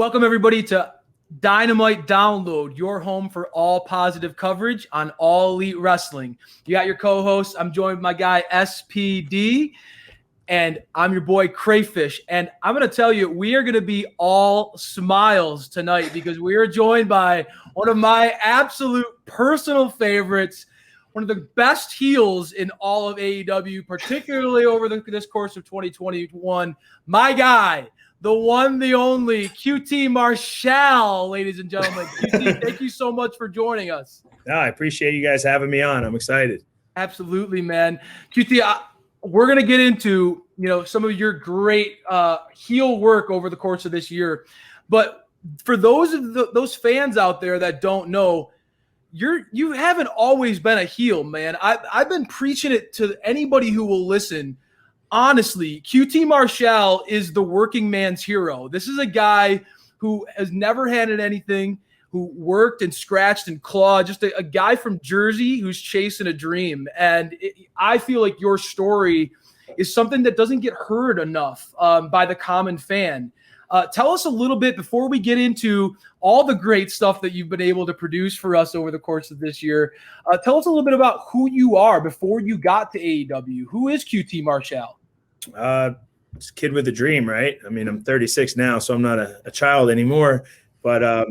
Welcome, everybody, to Dynamite Download, your home for all positive coverage on All Elite Wrestling. You got your co-host. I'm joined by my guy, SPD, and I'm your boy, Crayfish. And I'm going to tell you, we are going to be all smiles tonight because we are joined by one of my absolute personal favorites, one of the best heels in all of AEW, particularly over this course of 2021. My guy, the one, the only, QT Marshall, ladies and gentlemen. QT, thank you so much for joining us. No, I appreciate you guys having me on. I'm excited. Absolutely, man. QT, we're going to get into, some of your great heel work over the course of this year. But for those fans out there that don't know, you haven't always been a heel, man. I've been preaching it to anybody who will listen. Honestly, QT Marshall is the working man's hero. This is a guy who has never handed anything, who worked and scratched and clawed, just a guy from Jersey who's chasing a dream. And I feel like your story is something that doesn't get heard enough by the common fan. Tell us a little bit before we get into all the great stuff that you've been able to produce for us over the course of this year. Tell us a little bit about who you are before you got to AEW. Who is QT Marshall? It's a kid with a dream, right? I mean, I'm 36 now, so I'm not a child anymore. But I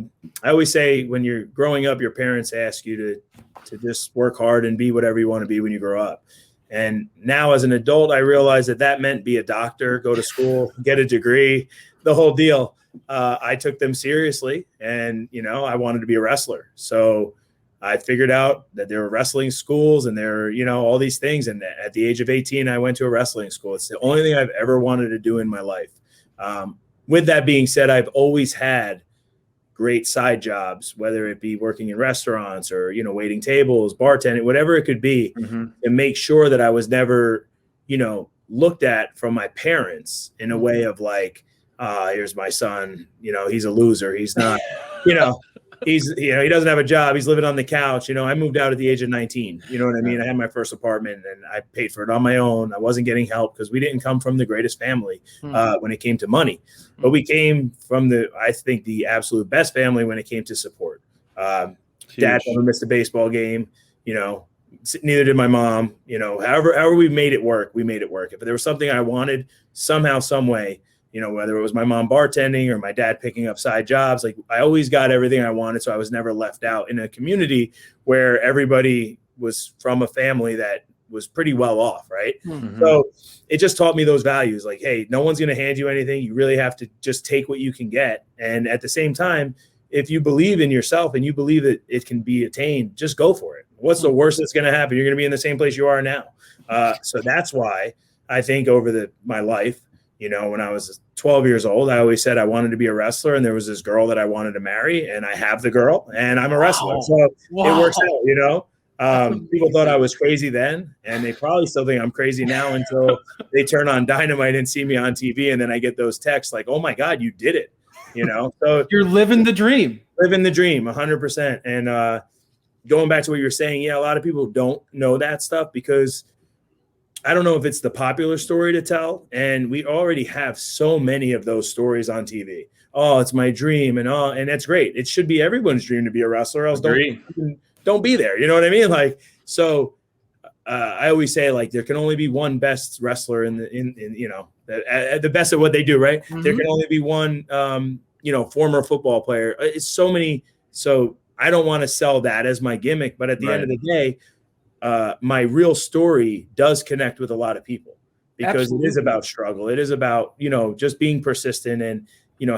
always say when you're growing up, your parents ask you to just work hard and be whatever you want to be when you grow up. And now as an adult, I realize that meant be a doctor, go to school, get a degree, the whole deal. I took them seriously, and, I wanted to be a wrestler. So I figured out that there were wrestling schools and there were, all these things. And at the age of 18, I went to a wrestling school. It's the only thing I've ever wanted to do in my life. With that being said, I've always had great side jobs, whether it be working in restaurants or, waiting tables, bartending, whatever it could be, and make sure that I was never, looked at from my parents in a way of like, here's my son, he's a loser. He's not, he doesn't have a job. He's living on the couch. I moved out at the age of 19. You know what I mean? I had my first apartment and I paid for it on my own. I wasn't getting help because we didn't come from the greatest family when it came to money. But we came from the absolute best family when it came to support. Dad never missed a baseball game. Neither did my mom. However we made it work, we made it work. If there was something I wanted somehow, some way, whether it was my mom bartending or my dad picking up side jobs, like I always got everything I wanted. So I was never left out in a community where everybody was from a family that was pretty well off. Right. Mm-hmm. So it just taught me those values. Like, hey, no one's going to hand you anything. You really have to just take what you can get. And at the same time, if you believe in yourself and you believe that it can be attained, just go for it. What's the worst that's going to happen? You're going to be in the same place you are now. So that's why I think over my life, when I was 12 years old, I always said I wanted to be a wrestler, and there was this girl that I wanted to marry, and I have the girl, and I'm a wrestler. Wow. So it works out, People thought I was crazy then, and they probably still think I'm crazy now until they turn on Dynamite and see me on TV, and then I get those texts like, oh, my God, you did it, So you're living the dream. Living the dream, 100%. And going back to what you're saying, a lot of people don't know that stuff because I don't know if it's the popular story to tell. And we already have so many of those stories on TV. Oh, it's my dream. And that's great. It should be everyone's dream to be a wrestler. Else don't be there. You know what I mean? Like, so I always say like, there can only be one best wrestler in the best at what they do. Right. Mm-hmm. There can only be one, former football player. It's so many. So I don't want to sell that as my gimmick, but at the end of the day, my real story does connect with a lot of people because Absolutely. It is about struggle. It is about, just being persistent and,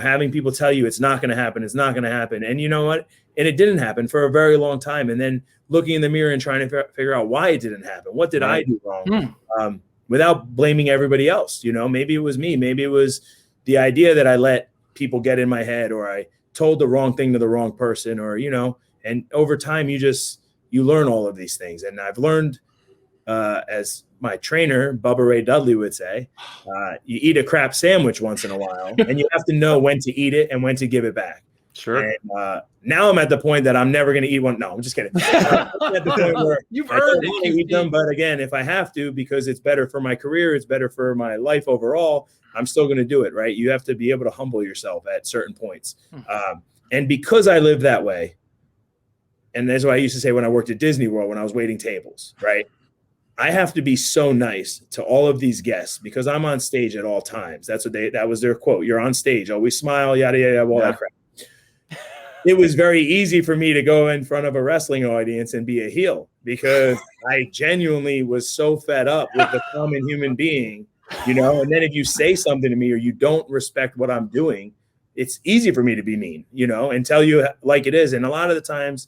having people tell you it's not going to happen. It's not going to happen. And you know what? And it didn't happen for a very long time. And then looking in the mirror and trying to figure out why it didn't happen. What did I do wrong? Without blaming everybody else. Maybe it was me. Maybe it was the idea that I let people get in my head, or I told the wrong thing to the wrong person, or, and over time you learn all of these things. And I've learned, as my trainer, Bubba Ray Dudley would say, you eat a crap sandwich once in a while, and you have to know when to eat it and when to give it back. Sure. And now I'm at the point that I'm never going to eat one. No, I'm just kidding. I'm at the point where You've I don't earned want to it, eat them, QT. but again, if I have to, because it's better for my career, it's better for my life overall, I'm still going to do it, right? You have to be able to humble yourself at certain points. And because I live that way, and that's what I used to say when I worked at Disney World, when I was waiting tables, right? I have to be so nice to all of these guests because I'm on stage at all times. That was their quote. You're on stage, always smile, yada, yada, all that crap. It was very easy for me to go in front of a wrestling audience and be a heel because I genuinely was so fed up with the common human being, and then if you say something to me or you don't respect what I'm doing, it's easy for me to be mean, and tell you like it is. And a lot of the times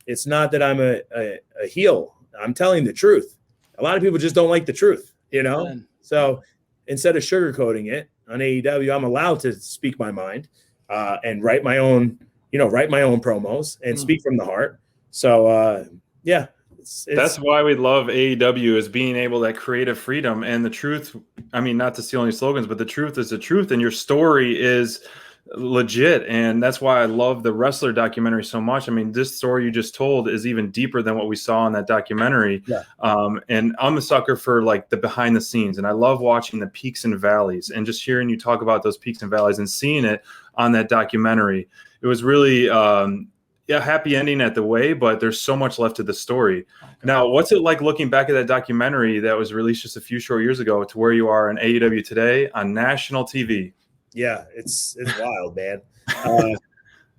it's not that I'm a heel. I'm telling the truth. A lot of people just don't like the truth, Man. So instead of sugarcoating it on AEW, I'm allowed to speak my mind and write my own promos and speak from the heart. So, yeah. That's why we love AEW, is being able to creative freedom and the truth. I mean, not to steal any slogans, but the truth is the truth, and your story is legit. And that's why I love the wrestler documentary so much. I mean, this story you just told is even deeper than what we saw in that documentary. Yeah. And I'm a sucker for like the behind the scenes, and I love watching the peaks and valleys and just hearing you talk about those peaks and valleys and seeing it on that documentary. It was really happy ending at the way, but there's so much left to the story. Okay. Now, what's it like looking back at that documentary that was released just a few short years ago to where you are in AEW today on national TV? Yeah, it's wild, man.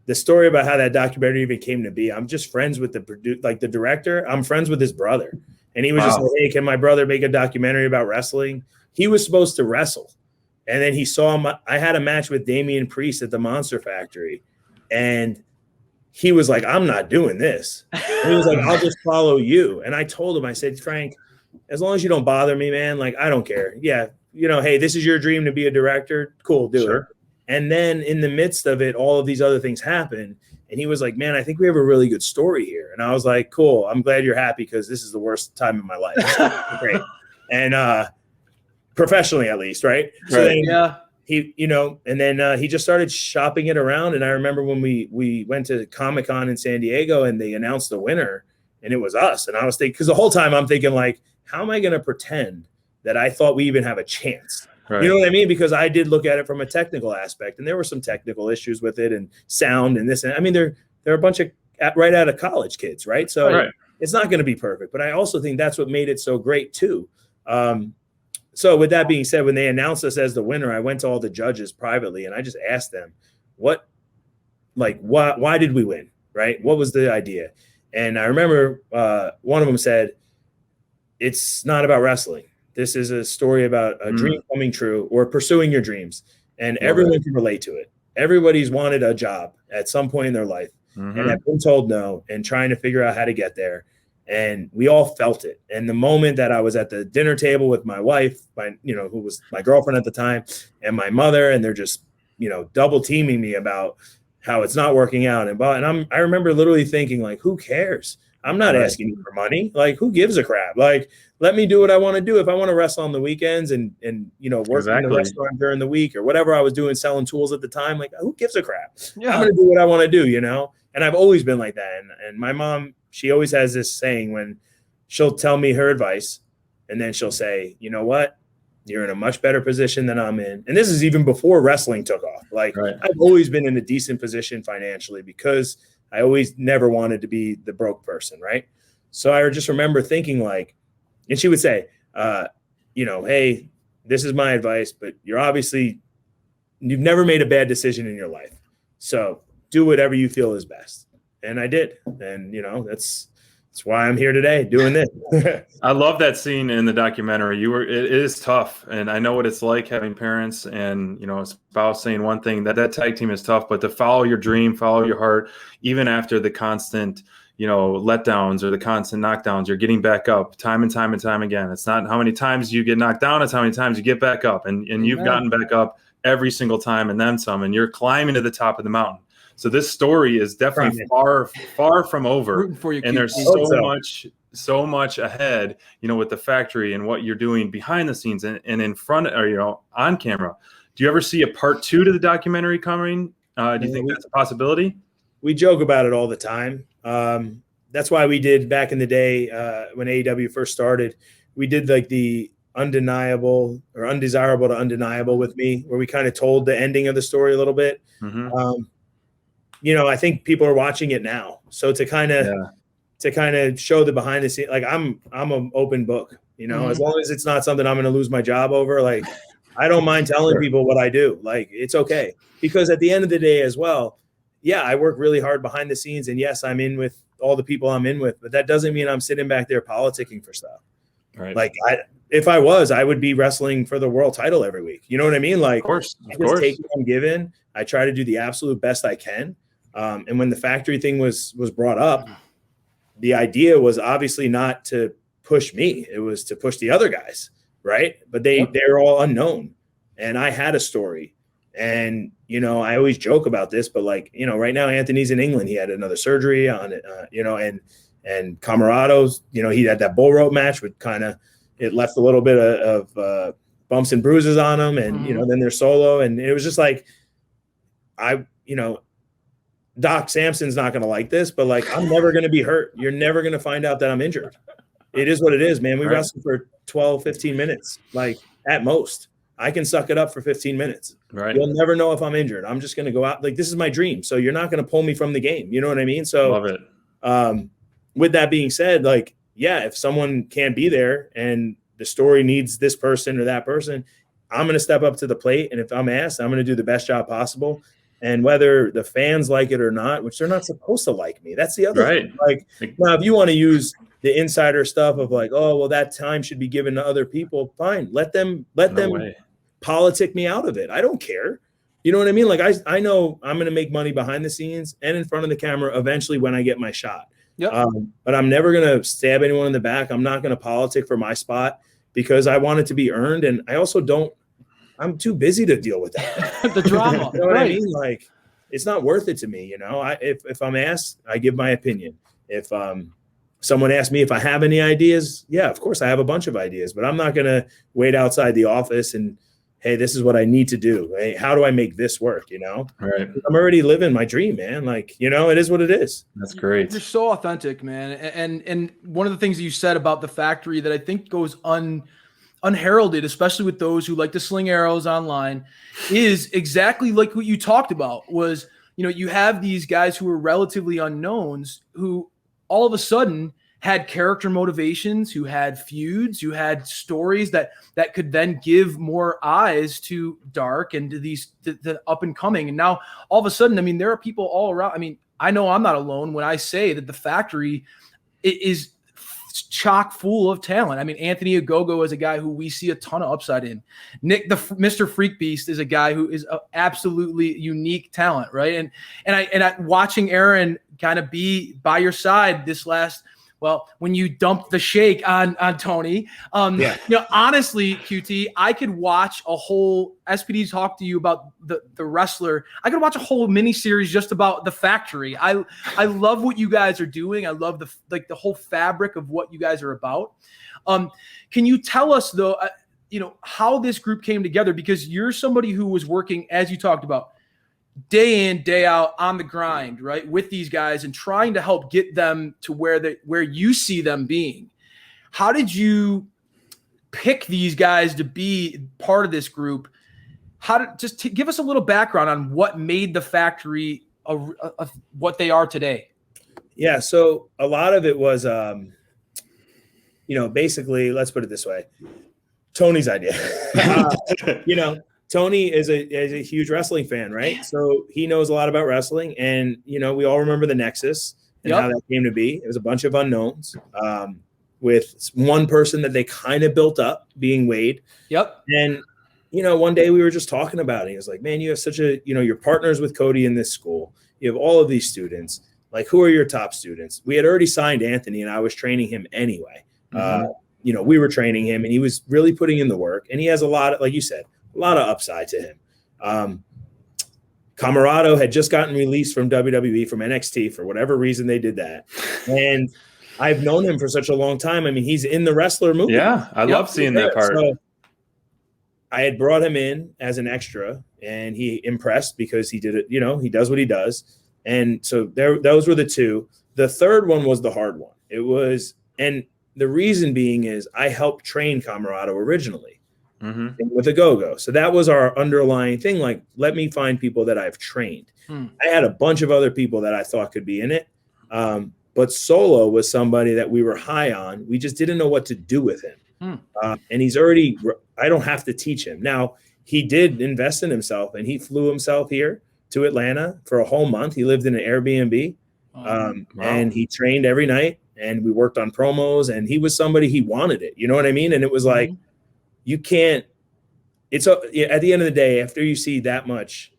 The story about how that documentary even came to be, I'm just friends with the director. I'm friends with his brother. And he was just like, hey, can my brother make a documentary about wrestling? He was supposed to wrestle. And then he saw I had a match with Damian Priest at the Monster Factory. And he was like, I'm not doing this. And he was like, I'll just follow you. And I told him, I said, Frank, as long as you don't bother me, man, like, I don't care. Yeah. Hey, this is your dream to be a director. Cool, do it. And then in the midst of it, all of these other things happen. And he was like, man, I think we have a really good story here. And I was like, cool. I'm glad you're happy because this is the worst time of my life. Great. And professionally, at least, right? So then he, and then he just started shopping it around. And I remember when we went to Comic-Con in San Diego and they announced the winner and it was us. And I was thinking, because the whole time I'm thinking like, how am I going to pretend that I thought we even have a chance? Right. You know what I mean? Because I did look at it from a technical aspect, and there were some technical issues with it and sound and this. And I mean, they're a bunch of right out of college kids, right? So it's not going to be perfect. But I also think that's what made it so great too. So with that being said, when they announced us as the winner, I went to all the judges privately and I just asked them, why did we win? Right? What was the idea? And I remember one of them said, it's not about wrestling. This is a story about a dream coming true or pursuing your dreams. And everyone can relate to it. Everybody's wanted a job at some point in their life and have been told no and trying to figure out how to get there. And we all felt it. And the moment that I was at the dinner table with my wife, who was my girlfriend at the time, and my mother, and they're just, double teaming me about how it's not working out. And I remember literally thinking like, who cares? I'm not asking you for money. Like, who gives a crap? Like, let me do what I want to do. If I want to wrestle on the weekends and work in the restaurant during the week or whatever I was doing, selling tools at the time, like, who gives a crap? Yeah. I'm going to do what I want to do, And I've always been like that. And my mom, she always has this saying when she'll tell me her advice and then she'll say, you know what? You're in a much better position than I'm in. And this is even before wrestling took off. Like, I've always been in a decent position financially because I always never wanted to be the broke person, right? So I just remember thinking like, and she would say, hey, this is my advice, but you've never made a bad decision in your life. So do whatever you feel is best. And I did. And, that's why I'm here today doing this. I love that scene in the documentary. It is tough. And I know what it's like having parents and, a spouse saying one thing. That tag team is tough, but to follow your dream, follow your heart, even after the constant, letdowns or the constant knockdowns, you're getting back up time and time and time again. It's not how many times you get knocked down, it's how many times you get back up. And you've gotten back up every single time and then some, and you're climbing to the top of the mountain. So this story is definitely far, far from over. And there's so much ahead, with the factory and what you're doing behind the scenes and in front or, on camera. Do you ever see a part 2 to the documentary coming? Do you think that's a possibility? We joke about it all the time. That's why we did back in the day when AEW first started, we did like the undeniable or undesirable to undeniable with me, where we kind of told the ending of the story a little bit. Mm-hmm. I think people are watching it now. So to kind of show the behind the scenes, like I'm an open book, as long as it's not something I'm going to lose my job over. Like, I don't mind telling people what I do. Like, it's okay. Because at the end of the day as well, yeah, I work really hard behind the scenes, and yes, I'm in with all the people I'm in with, but that doesn't mean I'm sitting back there politicking for stuff. Right. Like, if I was, I would be wrestling for the world title every week. You know what I mean? Like, of course. I just take what I'm given. I try to do the absolute best I can. And when the factory thing was brought up, the idea was obviously not to push me. It was to push the other guys, right? But they're all unknown. And I had a story. And, I always joke about this, but like, right now Anthony's in England. He had another surgery on it, and Camarado's, he had that bull rope match with it left a little bit of bumps and bruises on him. And, then they're solo. And it was just like, Doc Samson's not going to like this, but like, I'm never going to be hurt. You're never going to find out that I'm injured. It is what it is, man. We wrestled for 12, 15 minutes, like at most. I can suck it up for 15 minutes. Right. You'll never know if I'm injured. I'm just going to go out. Like, this is my dream. So you're not going to pull me from the game. You know what I mean? So love it. With that being said, like, yeah, if someone can't be there and the story needs this person or that person, I'm going to step up to the plate. And if I'm asked, I'm going to do the best job possible. And whether the fans like it or not, which they're not supposed to like me. That's the other thing. Like, now, if you want to use the insider stuff of like, oh, well, that time should be given to other people, fine. Let them politic me out of it. I don't care. You know what I mean? Like, I know I'm going to make money behind the scenes and in front of the camera eventually when I get my shot. Yep. But I'm never going to stab anyone in the back. I'm not going to politic for my spot because I want it to be earned. And I also I'm too busy to deal with that. The drama. You know what I mean? Like, it's not worth it to me. If I'm asked, I give my opinion. If someone asks me if I have any ideas, yeah, of course I have a bunch of ideas, but I'm not going to wait outside the office and, hey, this is what I need to do. Hey, how do I make this work? Right. I'm already living my dream, man. Like, it is what it is. That's great. You're so authentic, man. And one of the things that you said about the factory that I think goes unheralded, especially with those who like to sling arrows online, is exactly like what you talked about was, you have these guys who are relatively unknowns who all of a sudden had character motivations, who had feuds, who had stories that could then give more eyes to Dark and to the up and coming. And now all of a sudden, I mean, there are people all around. I mean, I know I'm not alone when I say that the factory is chock full of talent. I mean, Anthony Ogogo is a guy who we see a ton of upside in. Nick, the Mr. Freak Beast, is a guy who is an absolutely unique talent, right? And I watching Aaron kind of be by your side this last. Well, when you dumped the shake on Tony, honestly, QT, I could watch a whole SPD talk to you about the wrestler. I could watch a whole mini series just about the factory. I love what you guys are doing. I love the whole fabric of what you guys are about. Can you tell us though, how this group came together? Because you're somebody who was working, as you talked about, day in, day out on the grind, right, with these guys and trying to help get them to where you see them being. How did you pick these guys to be part of this group? Give us a little background on what made the factory what they are today. Yeah, so a lot of it was, basically, let's put it this way, Tony's idea. Tony is a huge wrestling fan, right? So he knows a lot about wrestling, and we all remember the Nexus and how that came to be. It was a bunch of unknowns with one person that they kind of built up, being Wade. Yep. And one day we were just talking about it. He was like, "Man, you have such a you're partners with Cody in this school. You have all of these students. Like, who are your top students?" We had already signed Anthony, and I was training him anyway. Mm-hmm. We were training him, and he was really putting in the work. And he has a lot of, like you said, a lot of upside to him. Camarado had just gotten released from WWE, from NXT, for whatever reason they did that. And I've known him for such a long time. I mean, he's in the wrestler movie. Yeah, I love seeing that part. So I had brought him in as an extra, and he impressed because he did it. He does what he does, and so those were the two. The third one was the hard one. It was, and the reason being is I helped train Camarado originally with a go-go. So that was our underlying thing. Like, let me find people that I've trained. I had a bunch of other people that I thought could be in it. But Solo was somebody that we were high on. We just didn't know what to do with him. And he's already, I don't have to teach him. Now, he did invest in himself, and he flew himself here to Atlanta for a whole month. He lived in an Airbnb, and he trained every night, and we worked on promos, and he was somebody, he wanted it. You know what I mean? And it was like, you can't, at the end of the day, after you see that much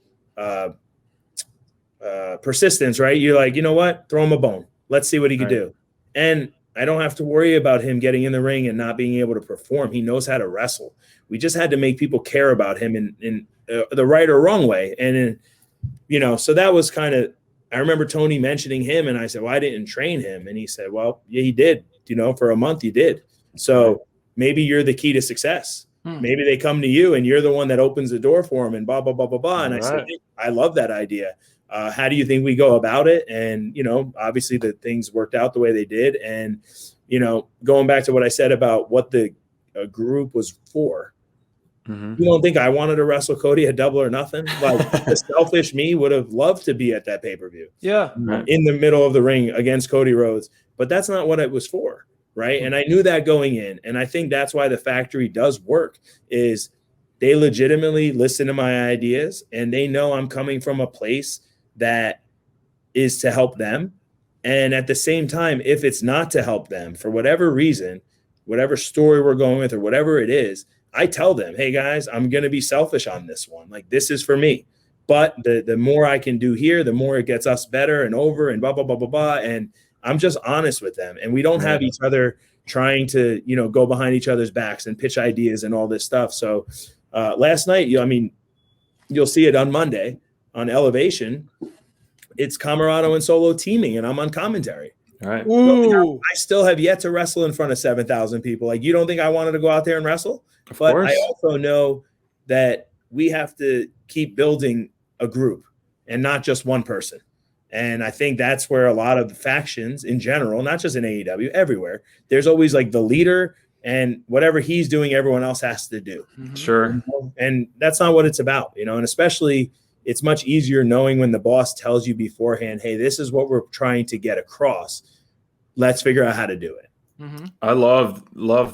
persistence, right? You're like, you know what? Throw him a bone. Let's see what he could do. And I don't have to worry about him getting in the ring and not being able to perform. He knows how to wrestle. We just had to make people care about him in the right or wrong way. And, so that was kind of, I remember Tony mentioning him, and I said, well, I didn't train him. And he said, well, yeah, he did. For a month you did. So maybe you're the key to success. Maybe they come to you and you're the one that opens the door for them and blah, blah, blah, blah, blah. And I said, hey, I love that idea. How do you think we go about it? And, obviously the things worked out the way they did. And, going back to what I said about what the group was for, you don't think I wanted to wrestle Cody at Double or Nothing? Like, the selfish me would have loved to be at that pay-per-view. Yeah. In the middle of the ring against Cody Rhodes. But that's not what it was for, right? And I knew that going in. And I think that's why the factory does work, is they legitimately listen to my ideas, and they know I'm coming from a place that is to help them. And at the same time, if it's not to help them for whatever reason, whatever story we're going with or whatever it is, I tell them, hey guys, I'm going to be selfish on this one. Like, this is for me. But the more I can do here, the more it gets us better and over and blah, blah, blah, blah, blah. And I'm just honest with them. And we don't have each other trying to, go behind each other's backs and pitch ideas and all this stuff. So last night, you'll see it on Monday on Elevation. It's Camarado and Solo teaming, and I'm on commentary. All right. Ooh. I still have yet to wrestle in front of 7,000 people. Like, you don't think I wanted to go out there and wrestle? But I also know that we have to keep building a group and not just one person. And I think that's where a lot of factions in general, not just in AEW, everywhere, there's always like the leader, and whatever he's doing, everyone else has to do. Sure. And that's not what it's about, and especially it's much easier knowing when the boss tells you beforehand, hey, this is what we're trying to get across. Let's figure out how to do it. I love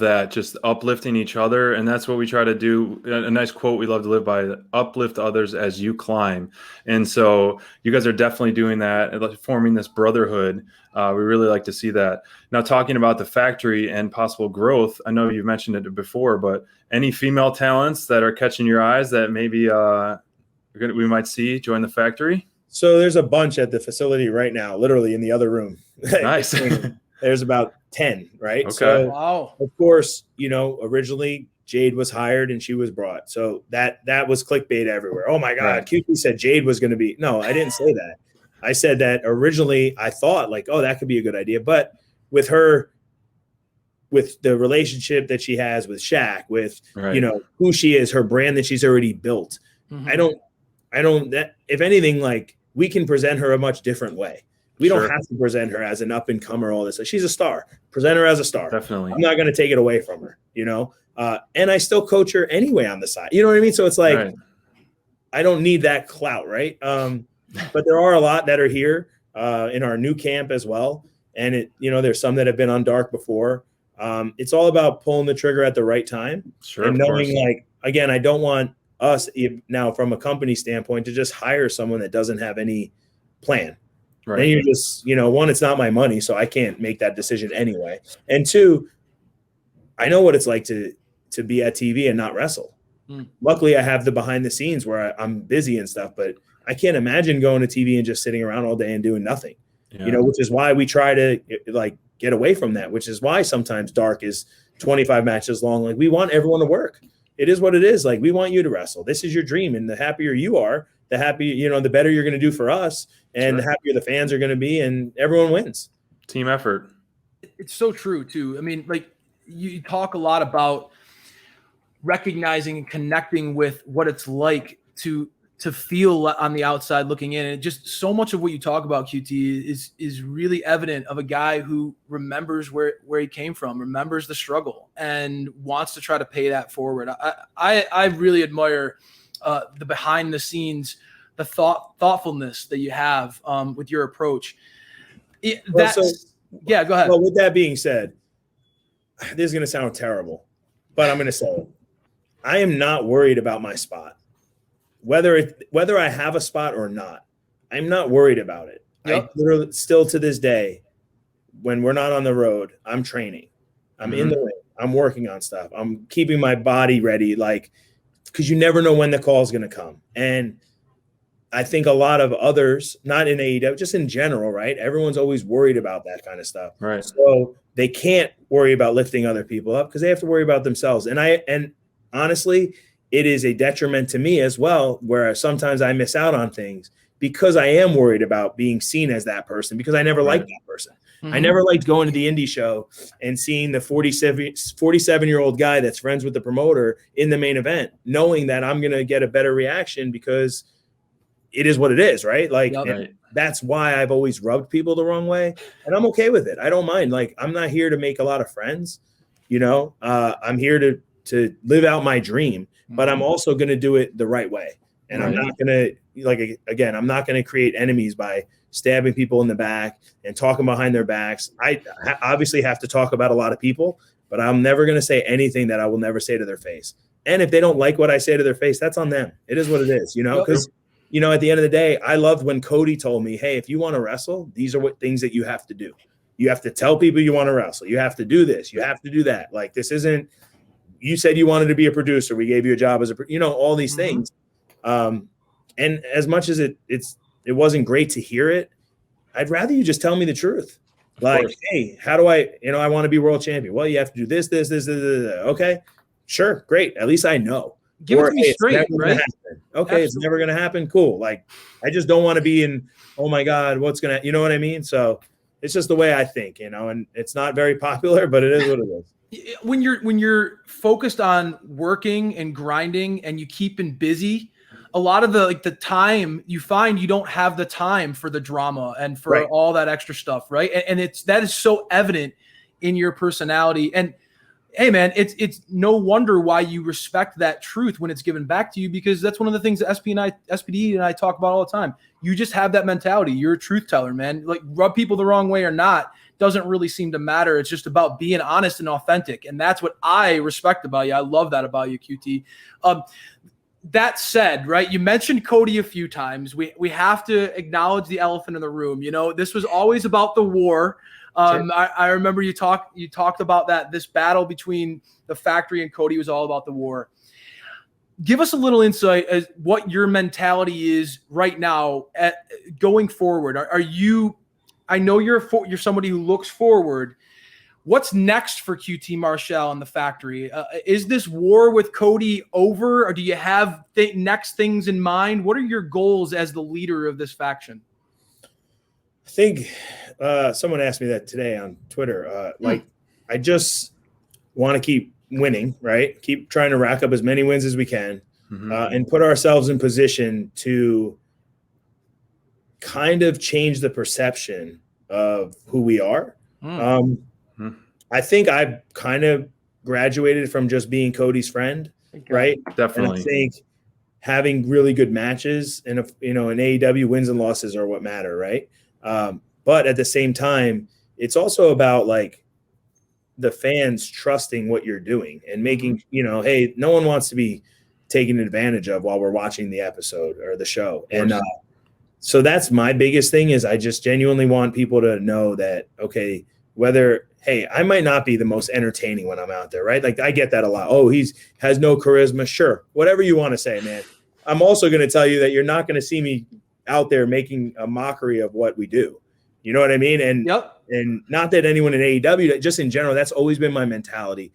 that, just uplifting each other. And that's what we try to do. A nice quote we love to live by: uplift others as you climb. And so you guys are definitely doing that and forming this brotherhood. We really like to see that. Now, talking about the factory and possible growth, I know you've mentioned it before, but any female talents that are catching your eyes that maybe we might see join the factory? So there's a bunch at the facility right now, literally in the other room. Nice. There's about 10, right? Okay. So, Wow. of course, originally Jade was hired and she was brought. So that was clickbait everywhere. Oh my God, Right. QP said Jade was going to be. No, I didn't say that. I said that originally I thought like, oh, that could be a good idea. But with her, with the relationship that she has with Shaq, with, who she is, her brand that she's already built. I don't, that if anything, like, we can present her a much different way. We don't have to present her as an up and comer, all this. She's a star. Present her as a star. Definitely. I'm not going to take it away from her, and I still coach her anyway on the side. You know what I mean? So it's like, I don't need that clout. Right. But there are a lot that are here in our new camp as well. And there's some that have been on Dark before. It's all about pulling the trigger at the right time. Sure. And knowing, like, again, I don't want us now from a company standpoint to just hire someone that doesn't have any plan. Right. Then you just, one, it's not my money, so I can't make that decision anyway. And two, I know what it's like to be at TV and not wrestle. Luckily, I have the behind the scenes where I'm busy and stuff, but I can't imagine going to TV and just sitting around all day and doing nothing. Which is why we try to like get away from that, which is why sometimes Dark is 25 matches long. Like, we want everyone to work. It is what it is. Like, we want you to wrestle. This is your dream. And the happier you are, the happier, the better you're going to do for us, and the happier the fans are going to be, and everyone wins. Team effort. It's so true too. I mean, like, you talk a lot about recognizing and connecting with what it's like to feel on the outside looking in. And just so much of what you talk about, QT, is really evident of a guy who remembers where he came from, remembers the struggle, and wants to try to pay that forward. I really admire the behind the scenes, the thoughtfulness that you have with your approach. Yeah, go ahead. Well, with that being said, this is going to sound terrible, but I'm going to say it. I am not worried about my spot. Whether I have a spot or not, I'm not worried about it. Yep. I literally, still to this day, when we're not on the road, I'm training. I'm in the ring. I'm working on stuff. I'm keeping my body ready, because you never know when the call is going to come. And I think a lot of others, not in AEW, just in general, right? Everyone's always worried about that kind of stuff. Right. So they can't worry about lifting other people up because they have to worry about themselves. And honestly, it is a detriment to me as well, where sometimes I miss out on things because I am worried about being seen as that person, because I never liked that person. I never liked going to the indie show and seeing the 47-year-old guy that's friends with the promoter in the main event, knowing that I'm going to get a better reaction because it is what it is, right? That's why I've always rubbed people the wrong way, and I'm okay with it. I don't mind. I'm not here to make a lot of friends, I'm here to live out my dream, but I'm also going to do it the right way. And I'm not going to, I'm not going to create enemies by stabbing people in the back and talking behind their backs. I obviously have to talk about a lot of people, but I'm never going to say anything that I will never say to their face. And if they don't like what I say to their face, that's on them. It is what it is, because, at the end of the day, I loved when Cody told me, hey, if you want to wrestle, these are what things that you have to do. You have to tell people you want to wrestle. You have to do this. You have to do that. This isn't, you said you wanted to be a producer. We gave you a job as all these things. And as much as it wasn't great to hear it, I'd rather you just tell me the truth. Hey, how do I want to be world champion? Well, you have to do this. Okay, sure. Great. At least I know. Give it to me straight, right? Okay. Absolutely. It's never going to happen. Cool. I just don't want to be in, oh my God, what's going to, you know what I mean? So it's just the way I think, and it's not very popular, but it is what it is. When you're focused on working and grinding and you keeping busy, a lot of the time you find you don't have the time for the drama and for all that extra stuff, right? And that is so evident in your personality. And hey, man, it's no wonder why you respect that truth when it's given back to you, because that's one of the things that SPD and I talk about all the time. You just have that mentality. You're a truth teller, man. Rub people the wrong way or not doesn't really seem to matter. It's just about being honest and authentic. And that's what I respect about you. I love that about you, QT. That said, right, you mentioned Cody a few times. We have to acknowledge the elephant in the room. This was always about the war. Sure. I remember you talked about that. This battle between the factory and Cody was all about the war. Give us a little insight as what your mentality is right now going forward. Are you? I know you're somebody who looks forward. What's next for QT Marshall and the factory? Is this war with Cody over, or do you have next things in mind? What are your goals as the leader of this faction? I think someone asked me that today on Twitter. I just want to keep winning, right? Keep trying to rack up as many wins as we can, and put ourselves in position to kind of change the perception of who we are. I think I've kind of graduated from just being Cody's friend, right? Definitely. And I think having really good matches and an AEW wins and losses are what matter, right? But at the same time, it's also about the fans trusting what you're doing and making, hey, no one wants to be taken advantage of while we're watching the episode or the show. And so that's my biggest thing is I just genuinely want people to know that, okay, hey, I might not be the most entertaining when I'm out there, right? I get that a lot. Oh, has no charisma. Sure. Whatever you want to say, man. I'm also going to tell you that you're not going to see me out there making a mockery of what we do. You know what I mean? And not that anyone in AEW, just in general, that's always been my mentality.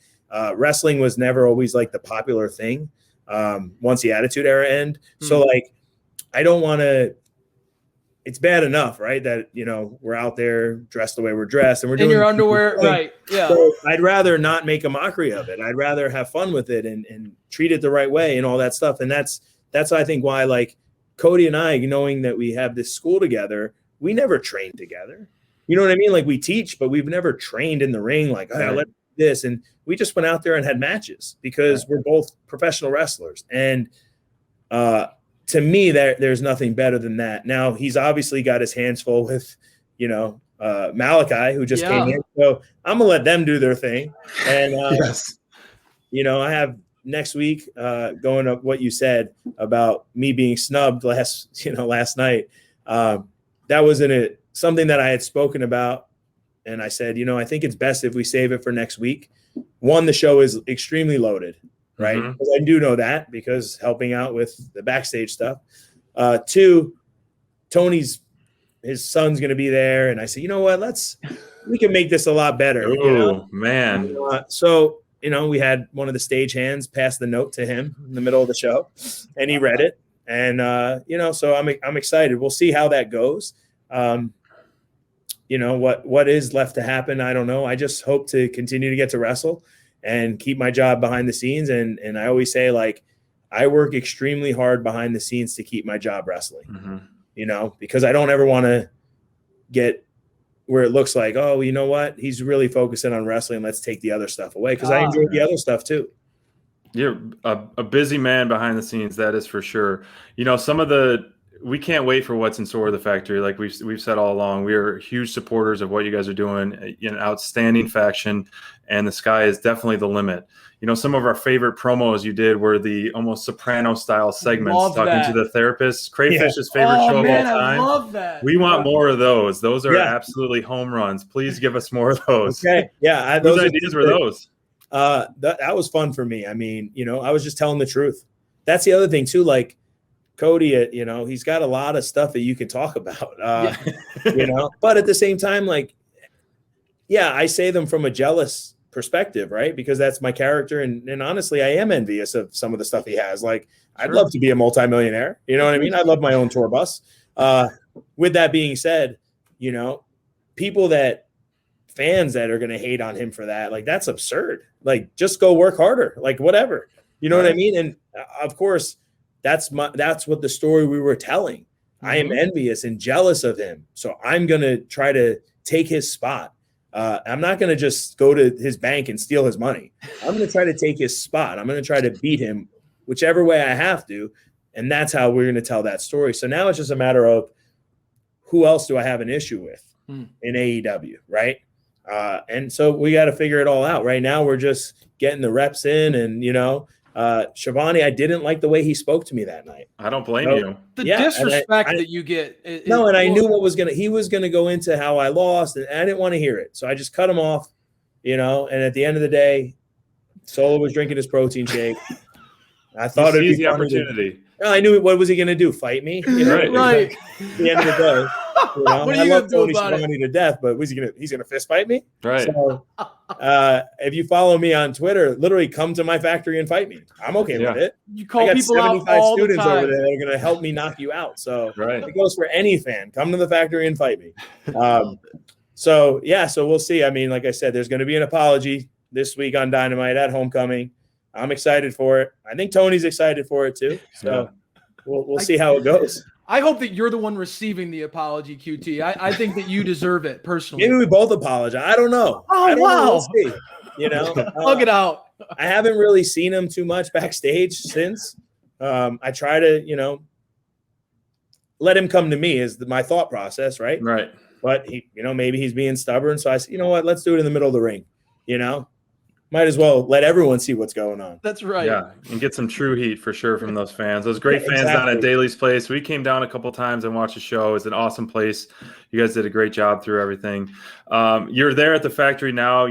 Wrestling was never always the popular thing once the Attitude Era ended. So I don't want to, it's bad enough, right? That, we're out there dressed the way we're dressed and we're In doing your underwear, right? Yeah. So I'd rather not make a mockery of it. I'd rather have fun with it and treat it the right way and all that stuff. And that's I think why, like, Cody and I, knowing that we have this school together, we never trained together. You know what I mean? Like, we teach, but we've never trained in the ring. Like, oh, let's do this. And we just went out there and had matches because we're both professional wrestlers. And to me, there's nothing better than that. Now, he's obviously got his hands full with, Malachi, who just came in. So I'm going to let them do their thing. And, Yes. I have next week going up what you said about me being snubbed last night. That wasn't something that I had spoken about. And I said, I think it's best if we save it for next week. One, the show is extremely loaded. Right. Mm-hmm. Because I do know that because helping out with the backstage stuff. Two, his son's going to be there. And I said, you know what, we can make this a lot better. Oh, man. So, we had one of the stage hands pass the note to him in the middle of the show and he read it. And, so I'm excited. We'll see how that goes. What is left to happen, I don't know. I just hope to continue to get to wrestle and keep my job behind the scenes. And I always say, like, I work extremely hard behind the scenes to keep my job wrestling, because I don't ever want to get where it looks like, oh, you know what? He's really focusing on wrestling. Let's take the other stuff away. Cause I enjoy the other stuff too. You're a busy man behind the scenes. That is for sure. We can't wait for what's in store of the factory. Like we've said all along, we are huge supporters of what you guys are doing. An outstanding faction, and the sky is definitely the limit. Some of our favorite promos you did were the almost Soprano style segments to the therapist. Crayfish's favorite show of all time. I love that. We want more of those. Those are absolutely home runs. Please give us more of those. Okay. Yeah. Those ideas were those. That was fun for me. I mean, I was just telling the truth. That's the other thing too. Like, Cody, he's got a lot of stuff that you can talk about, but at the same time, like, I say them from a jealous perspective, right? Because that's my character. And honestly, I am envious of some of the stuff he has. Like, I'd love to be a multimillionaire. You know what I mean? I'd love my own tour bus. With that being said, fans that are going to hate on him for that, like, that's absurd. Like, just go work harder, like, whatever, you know what I mean? And of course, that's what the story we were telling. I am envious and jealous of him. So I'm going to try to take his spot. I'm not going to just go to his bank and steal his money. I'm going to try to take his spot. I'm going to try to beat him whichever way I have to. And that's how we're going to tell that story. So now it's just a matter of who else do I have an issue with in AEW, right? And so we got to figure it all out. Right now we're just getting the reps in and, Shivani, I didn't like the way he spoke to me that night. I don't blame you. The disrespect that you get. And I knew he was going to go into how I lost, and I didn't want to hear it. So I just cut him off, and at the end of the day, Solo was drinking his protein shake. I thought it'd be the opportunity. I knew what was he going to do? Fight me? Right. At the end of the day. What are you going to do about it? To death, but he's gonna fist fight me? Right. So, if you follow me on Twitter, literally come to my factory and fight me. I'm okay with it. You call people out all the time. Over there that are gonna help me knock you out. So it goes for any fan. Come to the factory and fight me. So we'll see. I mean, like I said, there's gonna be an apology this week on Dynamite at Homecoming. I'm excited for it. I think Tony's excited for it too. So we'll see how it goes. I hope that you're the one receiving the apology, QT. I think that you deserve it personally. Maybe we both apologize. I don't know. Oh, wow. We'll see. Plug it out. I haven't really seen him too much backstage since. I try to, let him come to me is my thought process, right? Right. But he, maybe he's being stubborn. So I said, you know what? Let's do it in the middle of the ring. Might as well let everyone see what's going on. That's right. Yeah, and get some true heat for sure from those fans. Those great fans down at Daly's Place. We came down a couple times and watched the show. It's an awesome place. You guys did a great job through everything. You're there at the factory now,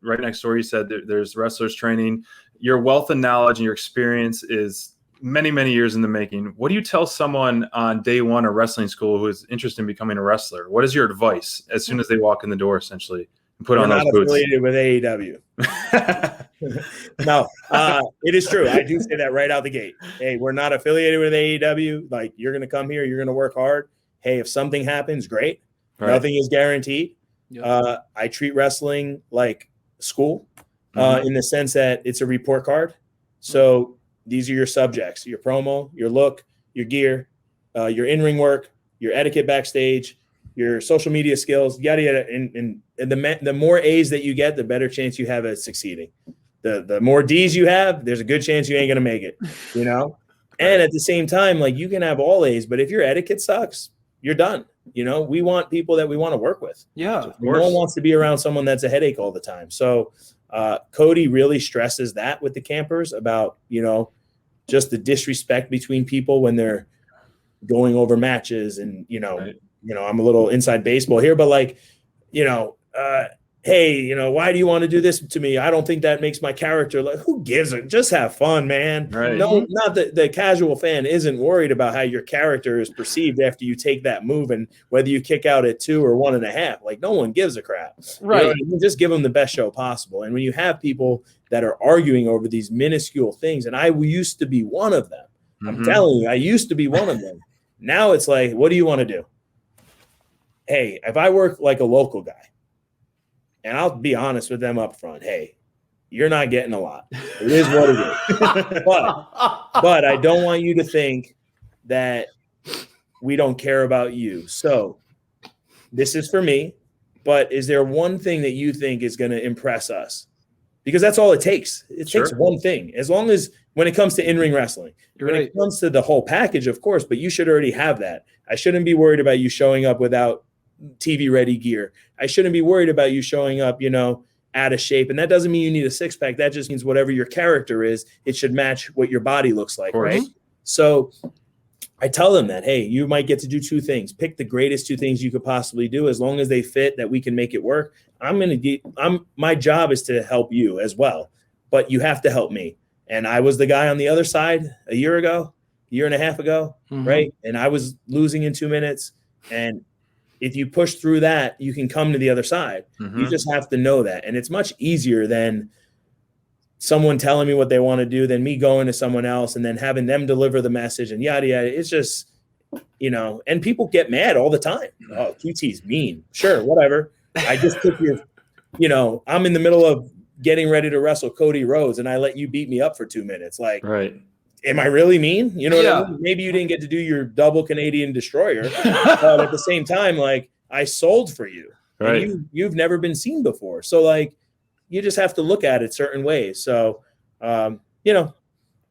right next door. You said there's wrestlers training. Your wealth of knowledge and your experience is many, many years in the making. What do you tell someone on day one of wrestling school who is interested in becoming a wrestler? What is your advice as soon as they walk in the door, essentially? Put on those boots. Affiliated with AEW. No, it is true. I do say that right out the gate. Hey, we're not affiliated with AEW. Like, you're going to come here, you're going to work hard, hey, if something happens, great. Right. Nothing is guaranteed. Yep. I treat wrestling like school Mhm. in the sense that it's a report card. So these are your subjects: your promo, your look, your gear, your in-ring work, your etiquette backstage, your social media skills, yada yada. And the more A's that you get, the better chance you have at succeeding. The more D's you have, there's a good chance you ain't gonna make it. You know. And at the same time, like, you can have all A's, but if your etiquette sucks, you're done. You know, we want people that we want to work with. Yeah. No one wants to be around someone that's a headache all the time. So Cody really stresses that with the campers about, you know, just the disrespect between people when they're going over matches. And, you know, I'm a little inside baseball here, but like, you know, hey, you know, why do you want to do this to me? I don't think that makes my character. Like, who gives it? Just have fun, man. Right. No, not the casual fan isn't worried about how your character is perceived after you take that move and whether you kick out at 2 or 1.5. Like, no one gives a crap. Right. You know what I mean? Just give them the best show possible. And when you have people that are arguing over these minuscule things, and I used to be one of them. I'm telling you, I used to be one of them. Now it's like, what do you want to do? Hey, if I work like a local guy, and I'll be honest with them up front, hey, you're not getting a lot. It is what it is. But I don't want you to think that we don't care about you. So this is for me, but is there one thing that you think is going to impress us? Because that's all it takes. It takes one thing. As long as when it comes to in-ring wrestling, it comes to the whole package, of course, but you should already have that. I shouldn't be worried about you showing up without TV ready gear. I shouldn't be worried about you showing up, you know, out of shape. And that doesn't mean you need a six pack. That just means whatever your character is, it should match what your body looks like. Right. So I tell them that, hey, you might get to do 2 things. Pick the greatest 2 things you could possibly do. As long as they fit, that we can make it work. My job is to help you as well, but you have to help me. And I was the guy on the other side a year ago, a year and a half ago. Right. And I was losing in 2 minutes. And if you push through that, you can come to the other side. You just have to know that. And it's much easier than someone telling me what they want to do than me going to someone else and then having them deliver the message and yada, yada. It's just, you know, and people get mad all the time. Oh, QT's mean. Sure, whatever. I just took your, you know, I'm in the middle of getting ready to wrestle Cody Rhodes and I let you beat me up for 2 minutes. Like, am I really mean? You know what I mean? Maybe you didn't get to do your double Canadian destroyer, but at the same time, like, I sold for you. Right. And you've never been seen before. So, like, you just have to look at it certain ways. So, you know,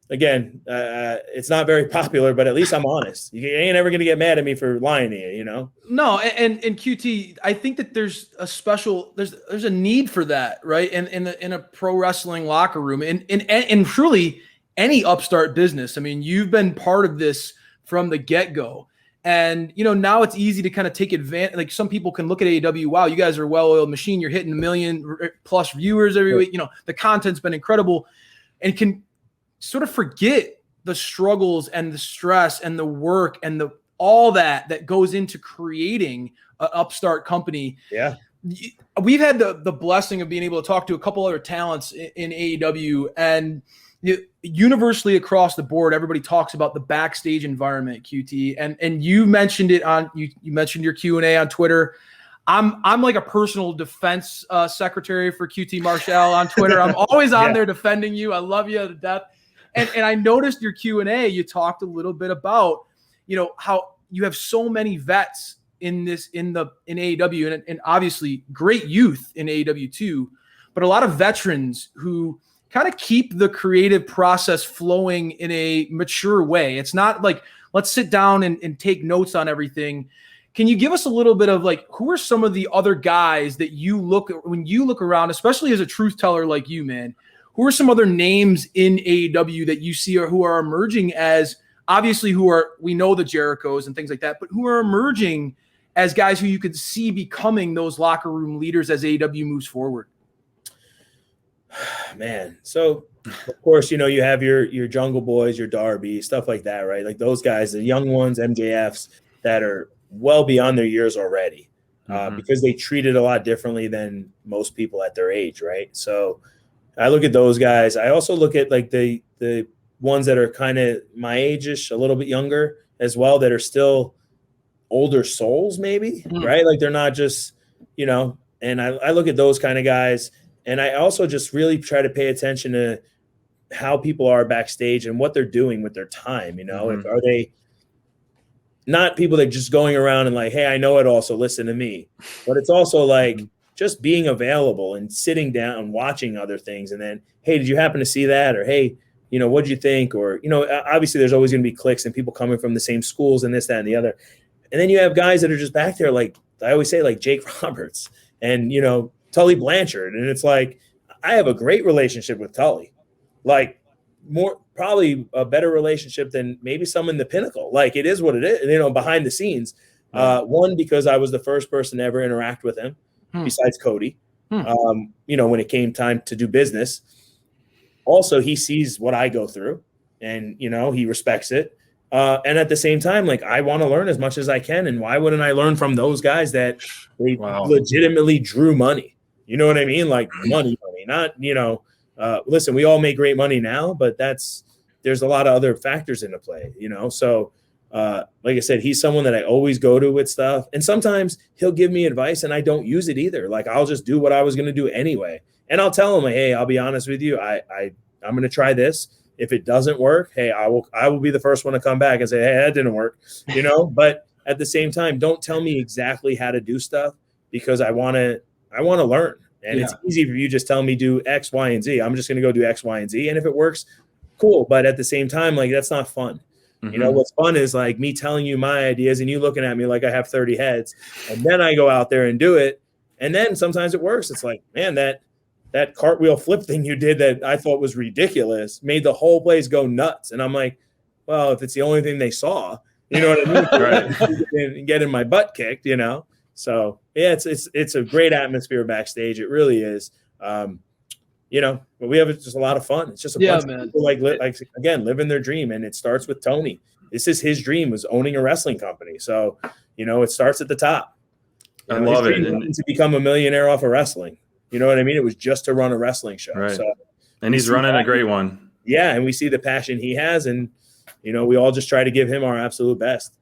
again, it's not very popular, but at least I'm honest. You ain't ever going to get mad at me for lying to you, you know? No. And QT, I think that there's a need for that, right? In a pro wrestling locker room and truly any upstart business. I mean, you've been part of this from the get-go. And, you know, now it's easy to kind of take advantage. Like, some people can look at AEW, wow, you guys are a well-oiled machine. You're hitting 1 million plus viewers every week. You know, the content's been incredible, and can sort of forget the struggles and the stress and the work and all that goes into creating an upstart company. Yeah. We've had the blessing of being able to talk to a couple other talents in AEW, and universally across the board, everybody talks about the backstage environment, QT, and you mentioned it on you mentioned your Q&A on Twitter. I'm like a personal defense secretary for QT Marshall on Twitter. I'm always on there defending you. I love you to death. And I noticed your Q&A, you talked a little bit about, you know, how you have so many vets in AEW and obviously great youth in AEW too, but a lot of veterans who kind of keep the creative process flowing in a mature way. It's not like, let's sit down and take notes on everything. Can you give us a little bit of, like, who are some of the other guys that you look at when you look around, especially as a truth teller like you, man? Who are some other names in AEW that you see or who are emerging as, obviously, we know the Jerichos and things like that, but who are emerging as guys who you could see becoming those locker room leaders as AEW moves forward? Man, so of course, you know, you have your Jungle Boys, your Darby, stuff like that, right? Like those guys, the young ones, MJFs, that are well beyond their years already, because they treat it a lot differently than most people at their age, right? So I look at those guys. I also look at, like, the ones that are kind of my age-ish, a little bit younger as well, that are still older souls, maybe, right? Like they're not just, and I look at those kind of guys, and I also just really try to pay attention to how people are backstage and what they're doing with their time. Are they not people that just going around and like, hey, I know it all, so listen to me. But it's also like just being available and sitting down and watching other things. And then, hey, did you happen to see that? Or, hey, what'd you think? Or, obviously there's always going to be cliques and people coming from the same schools and this, that, and the other. And then you have guys that are just back there, like I always say, like Jake Roberts and, Tully Blanchard. And it's like, I have a great relationship with Tully, like probably a better relationship than maybe some in the Pinnacle. Like it is what it is, behind the scenes. One, because I was the first person to ever interact with him besides Cody, when it came time to do business. Also, he sees what I go through and, he respects it. And at the same time, like I want to learn as much as I can. And why wouldn't I learn from those guys that they legitimately drew money? You know what I mean? Like money, not, listen, we all make great money now, but there's a lot of other factors into play, So, like I said, he's someone that I always go to with stuff. And sometimes he'll give me advice and I don't use it either. Like I'll just do what I was going to do anyway. And I'll tell him, like, hey, I'll be honest with you. I'm going to try this. If it doesn't work, hey, I will be the first one to come back and say, hey, that didn't work, But at the same time, don't tell me exactly how to do stuff because I want to learn. And it's easy for you just tell me do X, Y, and Z. I'm just going to go do X, Y, and Z. And if it works, cool. But at the same time, like that's not fun. What's fun is like me telling you my ideas and you looking at me like I have 30 heads. And then I go out there and do it. And then sometimes it works. It's like, man, that cartwheel flip thing you did that I thought was ridiculous made the whole place go nuts. And I'm like, well, if it's the only thing they saw, you know what I mean? Right. And getting my butt kicked, So yeah, it's a great atmosphere backstage. It really is. But we have just a lot of fun. It's just a bunch of people like again, living their dream. And it starts with Tony. This is his dream, was owning a wrestling company. So, it starts at the top. I love it. And to become a millionaire off of wrestling. You know what I mean? It was just to run a wrestling show. Right. So, and he's running a great one. Yeah. And we see the passion he has. And, we all just try to give him our absolute best.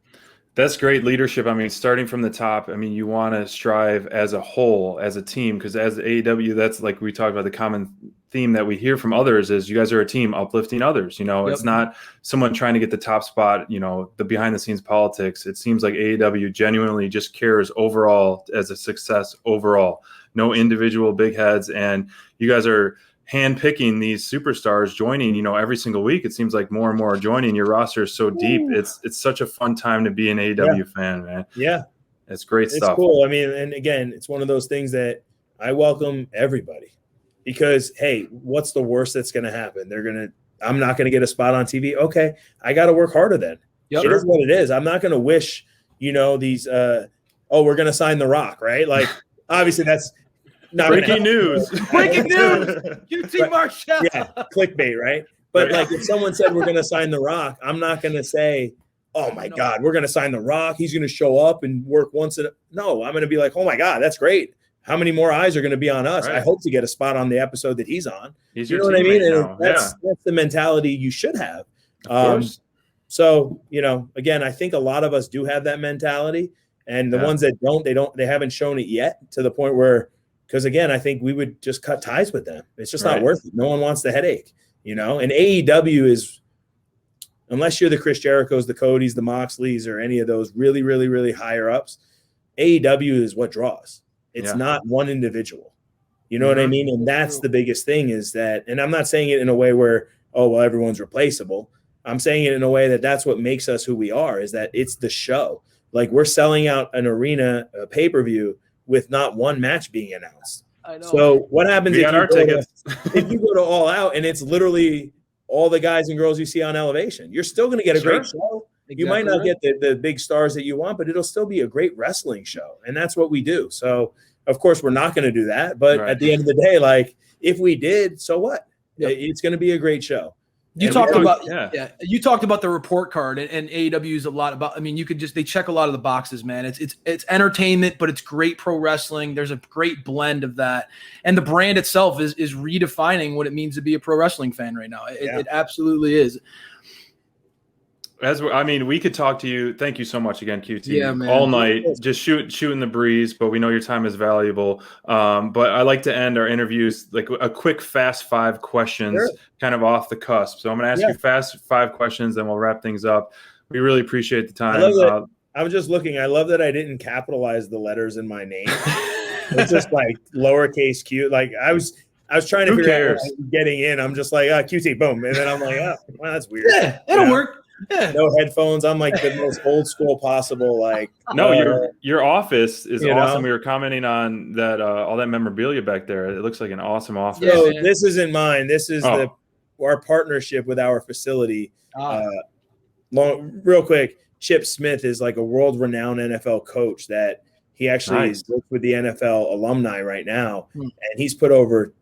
That's great leadership. I mean, starting from the top, you want to strive as a whole, as a team, because as AEW, that's like we talked about, the common theme that we hear from others is you guys are a team uplifting others. It's not someone trying to get the top spot, the behind the scenes politics. It seems like AEW genuinely just cares overall as a success overall, no individual big heads. And you guys are handpicking these superstars joining, every single week. It seems like more and more are joining. Your roster is so deep. It's such a fun time to be an AEW fan, man. Yeah. It's great stuff. It's cool. And again, it's one of those things that I welcome everybody because, hey, what's the worst that's going to happen? I'm not going to get a spot on TV. Okay. I got to work harder then. Yep. It is what it is. I'm not going to wish, these, we're going to sign The Rock, right? Like, obviously that's, breaking news. Breaking news. QT Marshall. Yeah, clickbait, right? But like if someone said we're going to sign The Rock, I'm not going to say, oh my God, we're going to sign The Rock. He's going to show up and work once. No, I'm going to be like, oh my God, that's great. How many more eyes are going to be on us? Right. I hope to get a spot on the episode that he's on. You know what I mean? And that's the mentality you should have. So, again, I think a lot of us do have that mentality. And the ones that don't, they haven't shown it yet to the point where, because again, I think we would just cut ties with them. It's just not worth it. No one wants the headache, And AEW is, unless you're the Chris Jerichos, the Codys, the Moxleys, or any of those really, really, really higher ups, AEW is what draws. It's not one individual. You know what I mean? And that's the biggest thing is that, and I'm not saying it in a way where, everyone's replaceable. I'm saying it in a way that that's what makes us who we are, is that it's the show. Like we're selling out an arena, a pay-per-view, with not one match being announced. I know. So what happens if you go to All Out and it's literally all the guys and girls you see on Elevation? You're still going to get a great show. Exactly. You might not get the big stars that you want, but it'll still be a great wrestling show. And that's what we do. So, of course, we're not going to do that. But at the end of the day, like if we did, so what? Yep. It's going to be a great show. You talked about the report card and AEW is a lot about, they check a lot of the boxes, man. It's entertainment, but it's great pro wrestling. There's a great blend of that. And the brand itself is redefining what it means to be a pro wrestling fan right now. It absolutely is. we could talk to you. Thank you so much again, QT. Yeah, man. All night, just shooting the breeze. But we know your time is valuable. But I like to end our interviews like a quick fast 5 questions, kind of off the cusp. So I'm going to ask you fast 5 questions, then we'll wrap things up. We really appreciate the time. I was just looking. I love that I didn't capitalize the letters in my name. It's just like lowercase q. Like I was trying to figure out getting in. I'm just like, QT, boom. And then I'm like, oh, well, that's weird. Yeah, it'll work. Yeah. No headphones. I'm like the most old school possible. Like, no, your office is awesome. We were commenting on that, all that memorabilia back there. It looks like an awesome office. Yeah, so this isn't mine. This is our partnership with our facility. Real quick, Chip Smith is like a world-renowned NFL coach that he actually is with the NFL alumni right now, and he's put over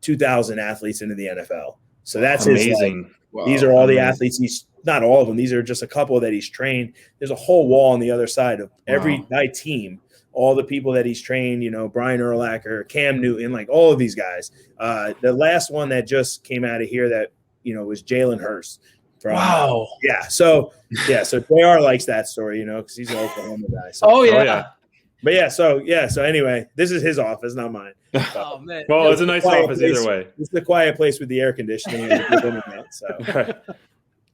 2,000 athletes into the NFL. So that's amazing. These are all the athletes. He's not all of them. These are just a couple that he's trained. There's a whole wall on the other side of every team. All the people that he's trained. Brian Urlacher, Cam Newton, like all of these guys. The last one that just came out of here that was Jalen Hurst. Wow. Yeah. So JR likes that story, because he's an Oklahoma guy. So, But so anyway, this is his office, not mine. Oh man. Well, it's a nice office either way. It's the quiet place with the air conditioning and the internet. So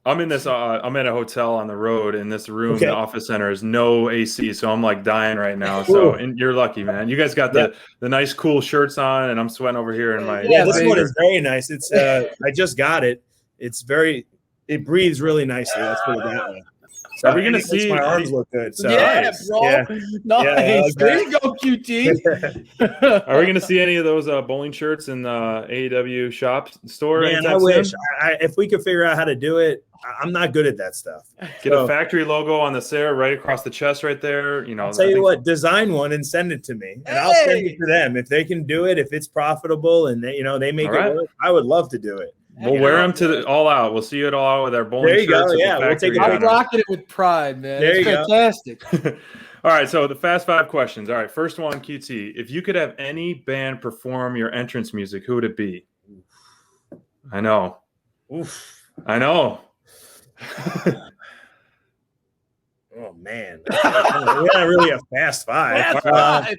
I'm in this. I'm at a hotel on the road. In this room, the office center is no AC, so I'm like dying right now. So, and you're lucky, man. You guys got the nice, cool shirts on, and I'm sweating over here in my. Yeah, this one is very nice. It's I just got it. It breathes really nicely. Let's put it that way. So are we going to see my arms look good? So bro. Yeah. Nice. Yeah, there you go, QT. Are we going to see any of those bowling shirts in the AEW shop store? Man, I wish. If we could figure out how to do it, I'm not good at that stuff. Get a factory logo on the Sarah right across the chest right there. I'll tell you what, design one and send it to me, and I'll send it to them. If they can do it, if it's profitable and they make it work, I would love to do it. We'll wear them to All Out. We'll see you at All Out with our bowling shirts. There you go. Yeah, we'll take a I'm rocking it with pride, man. There it's fantastic. All right, so the fast 5 questions. All right, first one, QT. If you could have any band perform your entrance music, who would it be? I know. Oof. I know. Oh man, we're not really a fast 5.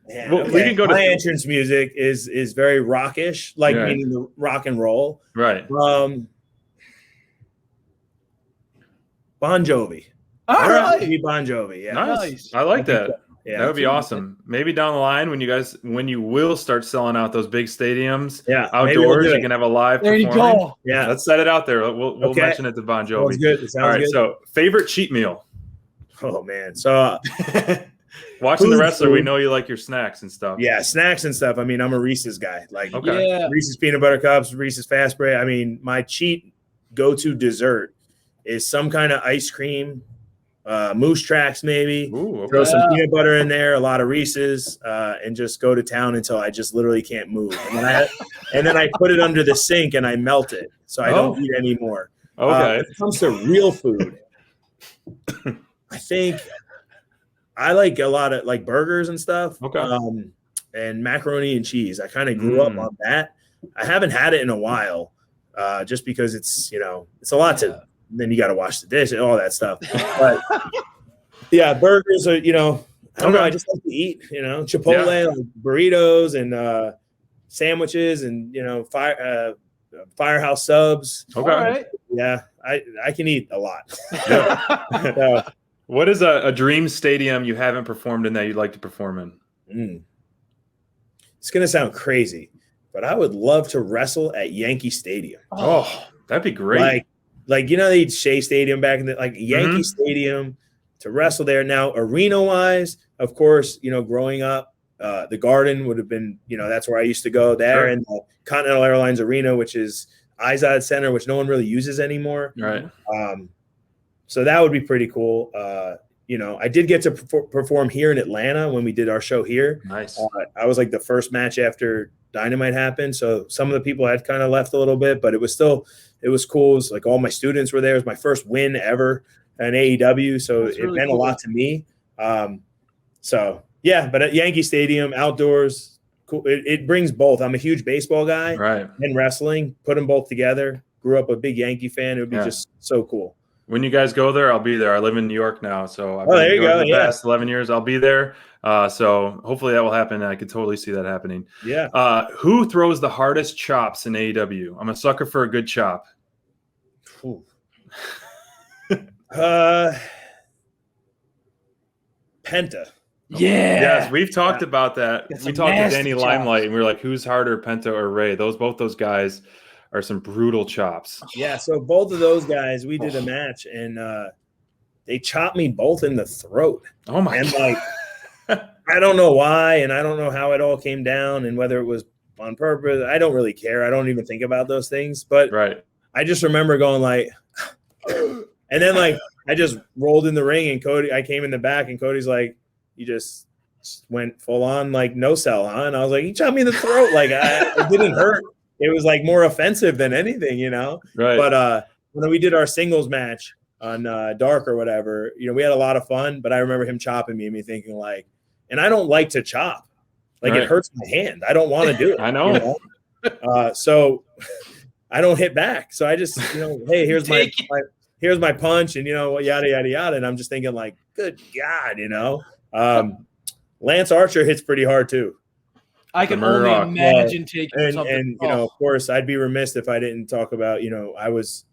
Man, well, we can go to my entrance music is very rockish, meaning the rock and roll. Right. Bon Jovi. All right. Bon Jovi. Yeah. Nice. I like that. Yeah, that would be awesome. Maybe down the line when you will start selling out those big stadiums, outdoors, you can have a live. There performing. You go. Yeah, let's set it out there. We'll mention it to Bon Jovi. Sounds good. All right. Good. So favorite cheat meal. Oh man. So. Watching the wrestler, we know you like your snacks and stuff. Yeah, snacks and stuff. I mean, I'm a Reese's guy. Reese's peanut butter cups, Reese's fast bread. I mean, my cheat go-to dessert is some kind of ice cream, moose tracks maybe. Ooh, Throw some peanut butter in there, a lot of Reese's, and just go to town until I just literally can't move. And then I put it under the sink and I melt it, so I don't eat anymore. Okay. When it comes to real food, I think I like a lot of burgers and stuff. Okay. And macaroni and cheese. I kind of grew up on that. I haven't had it in a while, just because it's a lot to. Then you got to wash the dish and all that stuff. But yeah, burgers are I don't know. I just like to eat. Chipotle, like burritos and sandwiches and firehouse subs. Okay. All right. Yeah, I can eat a lot. So, what is a dream stadium you haven't performed in that you'd like to perform in? It's going to sound crazy, but I would love to wrestle at Yankee Stadium. Oh, that'd be great. They Shea Stadium back in the Yankee Stadium to wrestle there. Now, arena-wise, of course, growing up, the Garden would have been, that's where I used to go there, and the Continental Airlines Arena, which is Izod Center, which no one really uses anymore. Right. So that would be pretty cool. I did get to perform here in Atlanta when we did our show here. Nice. I was like the first match after Dynamite happened. So some of the people had kind of left a little bit, but it was cool. It was like all my students were there. It was my first win ever in AEW. So it meant a lot to me. But at Yankee Stadium, outdoors, cool. It brings both. I'm a huge baseball guy, right, and wrestling. Put them both together. Grew up a big Yankee fan. It would be just so cool. When you guys go there, I'll be there. I live in New York now, so I've Oh, been there in you New York go. the Yeah. past 11 years. I'll be there. So hopefully that will happen. I could totally see that happening. Yeah. Who throws the hardest chops in AEW? I'm a sucker for a good chop. Penta. Yeah. Yes, we've talked about that. Got We some talked to nasty Danny chops. Limelight, and we were like, who's harder, Penta or Ray? Both those guys are some brutal chops. Yeah, so both of those guys, we did a match, and they chopped me both in the throat. Oh my and God. I don't know why, and I don't know how it all came down, and whether it was on purpose. I don't really care. I don't even think about those things. But Right. I just remember going like, and then like I just rolled in the ring, and I came in the back, and Cody's like, you just went full on like no sell, huh? And I was like, he chopped me in the throat. Like it didn't hurt. It was like more offensive than anything, you know? Right. But when we did our singles match on Dark or whatever, you know, we had a lot of fun, but I remember him chopping me and me thinking like, and I don't like to chop. Like Right. it hurts my hand. I don't want to do it. I know. You know? So I don't hit back. So I just, you know, hey, here's my punch, and you know, yada yada yada. And I'm just thinking like, good God, you know. Lance Archer hits pretty hard too. I can only imagine taking something. And you know, of course, I'd be remiss if I didn't talk about, you know, I was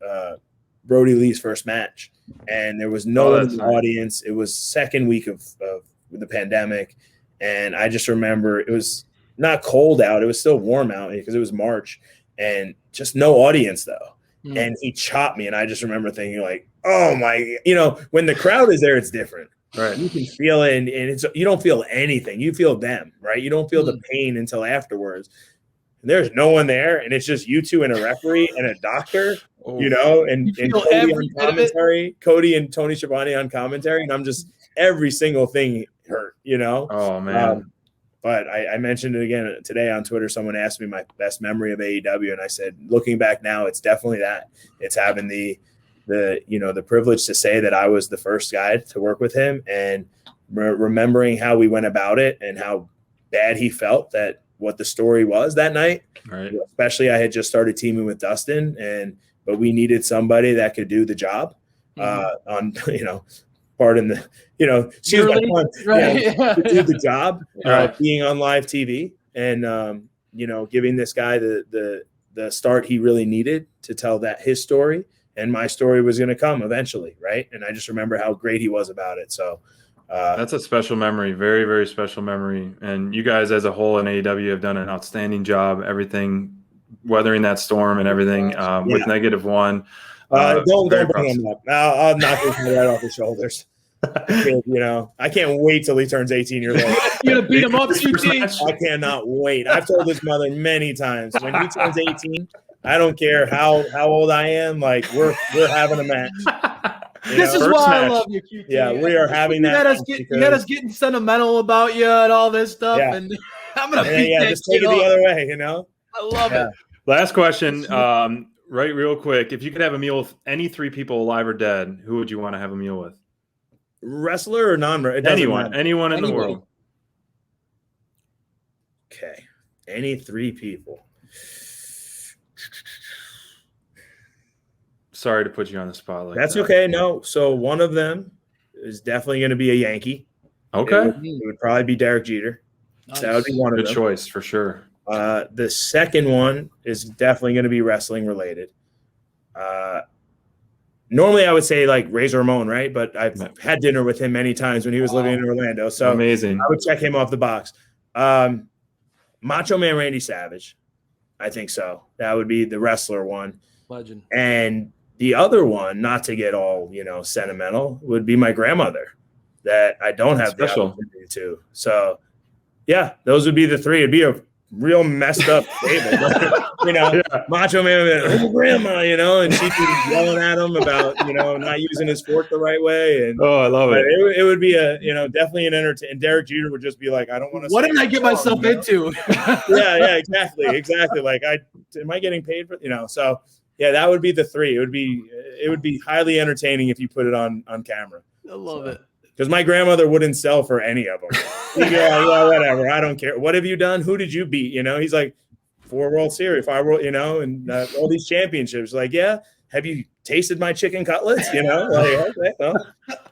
Brody Lee's first match, and there was no one in the audience. It was second week of the pandemic, and I just remember it was not cold out; it was still warm out because it was March, and just no audience though. And he chopped me, and I just remember thinking like, oh my, you know, when the crowd is there, it's different. Right. You can feel it, and it's, you don't feel anything. You feel them, right? You don't feel the pain until afterwards. And there's no one there, and it's just you two and a referee and a doctor, you know, and Cody on commentary, Cody and Tony Schiavone on commentary, and I'm just every single thing hurt, you know. Oh man. But I mentioned it again today on Twitter. Someone asked me my best memory of AEW, and I said, looking back now, it's definitely that. It's having the you know, the privilege to say that I was the first guy to work with him, and remembering how we went about it and how bad he felt that what the story was that night. Right. Especially I had just started teaming with Dustin, but we needed somebody that could do the job on, you know, pardon the, you know, excuse my pun, right. you know, to do the job, Right. being on live TV and, you know, giving this guy the start he really needed to tell that his story. And my story was going to come eventually, right? And I just remember how great he was about it. So that's a special memory, very, very special memory. And you guys as a whole in AEW have done an outstanding job, everything, weathering that storm and everything with -1. Don't bring him up. I'll knock his head right off his shoulders. You know, I can't wait till he turns 18 years old. You're going to beat him up, QT? I cannot wait. I've told his mother many times, when he turns 18, I don't care how old I am. Like we're having a match. This is why I love you, QT. Yeah, we are having that. You got us getting sentimental about you and all this stuff, and I'm gonna beat that just take it the other way. You know, I love it. Last question, right? Real quick, if you could have a meal with any 3 people, alive or dead, who would you want to have a meal with? Wrestler or anyone in the world. Okay, any 3 people. Sorry to put you on the spot like That's that. okay. No, so one of them is definitely going to be a Yankee. Okay, it would probably be Derek Jeter. Nice. That would be one of them. Good choice for sure. The second one is definitely going to be wrestling related. Normally I would say like Razor Ramon, right? But I've had dinner with him many times when he was living in Orlando. So amazing. I would check him off the box. Macho Man Randy Savage. I think so. That would be the wrestler one. Legend. And the other one, not to get all, you know, sentimental, would be my grandmother that I don't have the opportunity to. So, yeah, those would be the 3. It'd be a real messed up table. You know, Macho Man would be like, oh, grandma, you know, and she'd be yelling at him about, you know, not using his fork the right way. And I love it. It would be a, you know, definitely an entertainment. And Derek Jeter would just be like, I don't want to. What did I get myself into? yeah, exactly. Like, am I getting paid for, you know? So yeah, that would be the 3. It would be highly entertaining if you put it on camera. I love it. Because my grandmother wouldn't sell for any of them. She'd be like, yeah, whatever. I don't care. What have you done? Who did you beat? You know, he's like 4 World Series, 5 World, you know, and all these championships. Like, yeah, have you tasted my chicken cutlets? You know, like, okay, well,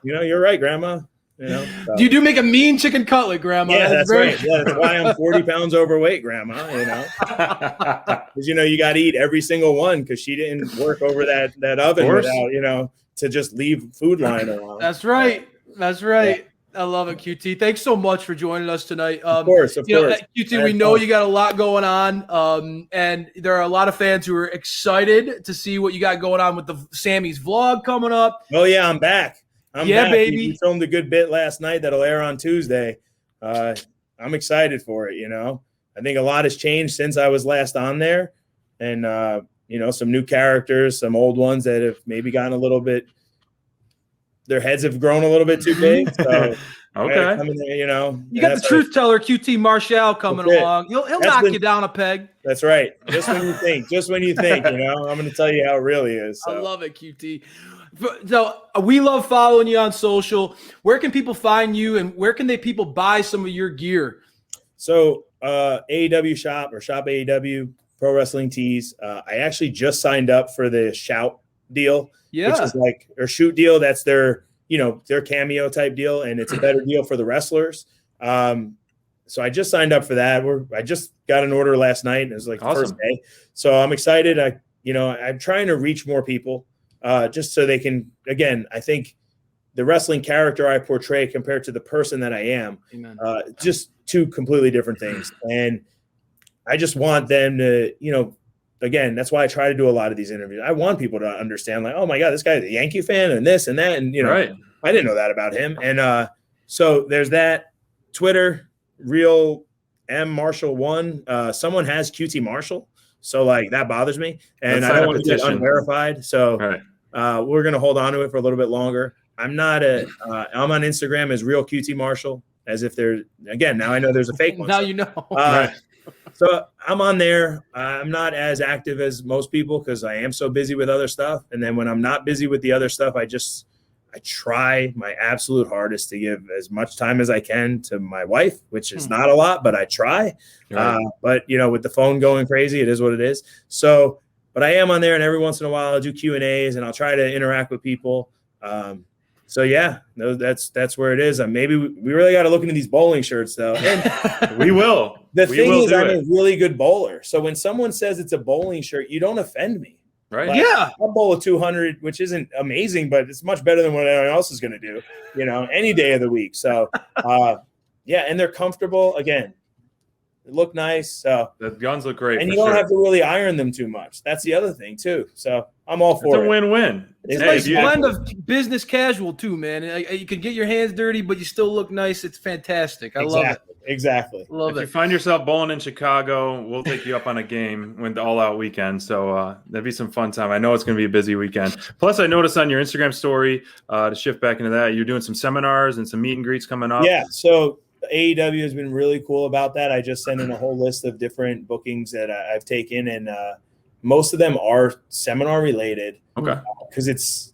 you know, you're right, Grandma. You know, so. You do make a mean chicken cutlet, Grandma. Yeah, that's right. Yeah, that's why I'm 40 pounds overweight, Grandma. You know, because you know you got to eat every single one because she didn't work over that oven without, you know, to just leave food lying around. That's right. That's right. Yeah. I love it, QT. Thanks so much for joining us tonight. Of course. QT, we know you got a lot going on, and there are a lot of fans who are excited to see what you got going on with the Sammy's vlog coming up. Oh yeah, I'm back. I'm back. Baby. You filmed a good bit last night that'll air on Tuesday. I'm excited for it. You know, I think a lot has changed since I was last on there, and you know, some new characters, some old ones that have maybe gotten a little bit. Their heads have grown a little bit too big. So okay, you know, you got the truth teller QT Marshall coming along. He'll knock you down a peg. That's right. Just when you think. You know, I'm going to tell you how it really is. So. I love it, QT. So we love following you on social. Where can people find you, and where can people buy some of your gear? So AEW shop or shop AEW Pro Wrestling Tees. I actually just signed up for the Shout deal, which is like or Shoot deal. That's their cameo type deal, and it's a better deal for the wrestlers. So I just signed up for that. I just got an order last night, and it was like the first day. So I'm excited. I'm trying to reach more people. Just so they can, again, I think the wrestling character I portray compared to the person that I am, just two completely different things. And I just want them to, you know, again, that's why I try to do a lot of these interviews. I want people to understand, like, oh my God, this guy's a Yankee fan and this and that. And, you know, I didn't know that about him. And so there's that. Twitter, Real M Marshall 1. Someone has QT Marshall. So, like, that bothers me. And I don't want to get unverified. So we're going to hold on to it for a little bit longer. I'm on Instagram as Real QT Marshall, as if there's, again, now I know there's a fake one. Now you know. So I'm on there. I'm not as active as most people because I am so busy with other stuff. And then when I'm not busy with the other stuff, I try my absolute hardest to give as much time as I can to my wife, which is not a lot, but I try. But, you know, with the phone going crazy, it is what it is. So, but I am on there, and every once in a while I'll do Q&As, and I'll try to interact with people. So yeah, no, that's where it is. Maybe we really got to look into these bowling shirts, though. And we will. The thing is, I'm a really good bowler. So when someone says it's a bowling shirt, you don't offend me. Right. Like, I'll bowl a 200, which isn't amazing, but it's much better than what anyone else is going to do, you know, any day of the week. So, and they're comfortable. Again, they look nice. So the guns look great. And you don't have to really iron them too much. That's the other thing, too. So I'm all for it. It's a win-win. It's a nice blend of business casual, too, man. You can get your hands dirty, but you still look nice. It's fantastic. I love it. Exactly. Love if it. you find yourself bowling in Chicago, we'll take you up on a game when the all-out weekend. So that'd be some fun time. I know it's going to be a busy weekend. Plus, I noticed on your Instagram story, to shift back into that, you're doing some seminars and some meet and greets coming up. Yeah. So AEW has been really cool about that. I just sent in a whole list of different bookings that I've taken, and most of them are seminar related. Okay. Because it's,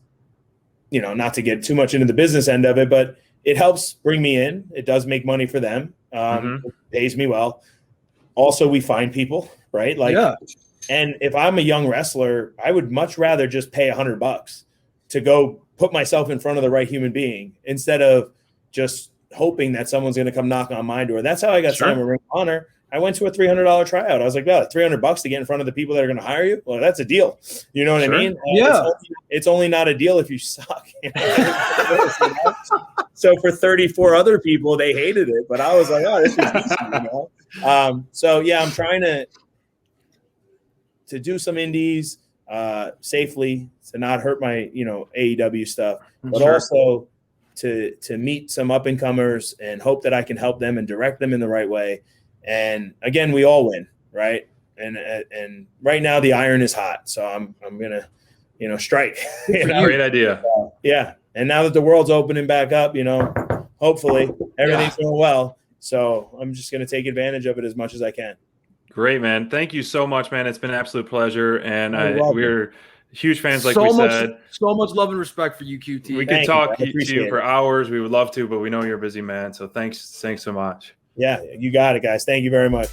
you know, not to get too much into the business end of it, but it helps bring me in. It does make money for them. It pays me well. Also, we find people, right? Like, and if I'm a young wrestler, I would much rather just pay $100 to go put myself in front of the right human being instead of just hoping that someone's going to come knock on my door. That's how I got signed with Ring of Honor. I went to a $300 tryout. I was like, "Oh, $300 to get in front of the people that are going to hire you? Well, that's a deal." You know what I mean? It's only not a deal if you suck. You know? So for 34 other people, they hated it, but I was like, "Oh, this is easy." You know? So yeah, I'm trying to do some indies safely to not hurt my, you know, AEW stuff, but also to meet some up and comers and hope that I can help them and direct them in the right way. And again, we all win, right? And right now the iron is hot, so I'm gonna, you know, strike. You know? Great idea. Yeah, and now that the world's opening back up, you know, hopefully everything's going well. So I'm just gonna take advantage of it as much as I can. Great, man. Thank you so much, man. It's been an absolute pleasure, and we're huge fans, like said. So much love and respect for you, QT. We could talk to you for hours. We would love to, but we know you're a busy man. So thanks so much. Yeah, you got it, guys. Thank you very much.